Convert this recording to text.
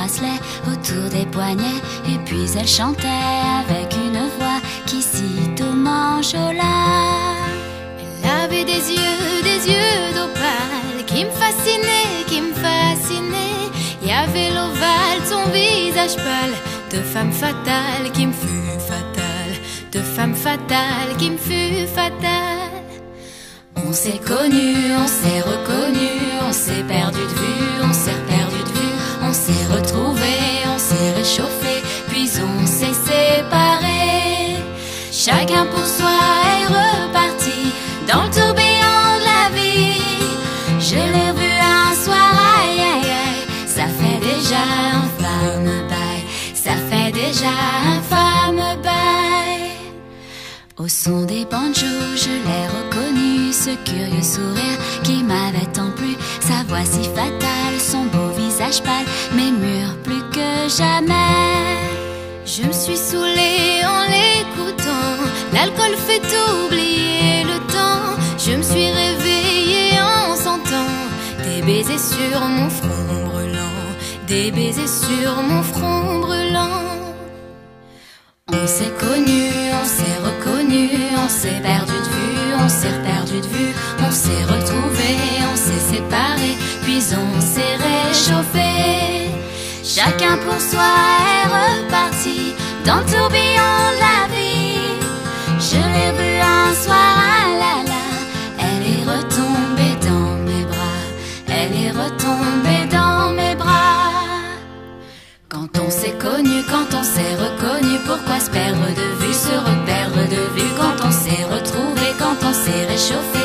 bracelet autour des poignets. Et puis elle chantait avec une voix qui sitôt m'enjôla. Elle avait des yeux d'opale qui me fascinaient, qui me fascinaient. Il y avait l'ovale de son visage pâle, de femme fatale qui me fut fatale, de femme fatale qui me fut fatale. On s'est connus, on s'est reconnus, on s'est perdu de vue, on s'est perdu de vue, on s'est retrouvés, on s'est réchauffés, puis on s'est séparés. Chacun pour soi est reparti dans le tourbillon de la vie. Je l'ai revu un soir, aïe aïe aïe, ça fait déjà un fameux bail, ça fait déjà un fameux bail. Au son des banjos, je l'ai reconnu, ce curieux sourire qui m'avait tant plu, sa voix si fatale, son beau visage pâle, mes murs plus que jamais. Je me suis saoulée en l'écoutant, l'alcool fait oublier le temps. Je me suis réveillée en sentant des baisers sur mon front brûlant, des baisers sur mon front brûlant. On s'est connus, on s'est reconnus, on s'est perdu de vue, on s'est perdu de vue, on s'est retrouvés, on s'est séparés, puis on s'est réchauffés. Chacun pour soi est reparti dans le tourbillon de la vie. Je l'ai vue un soir, ah là là, elle est retombée dans mes bras, elle est retombée dans mes bras. Quand on s'est connu, quand on s'est reconnu, pourquoi se perdre de vue, se reperdre de vue? Quand on s'est retrouvé, quand on s'est réchauffé,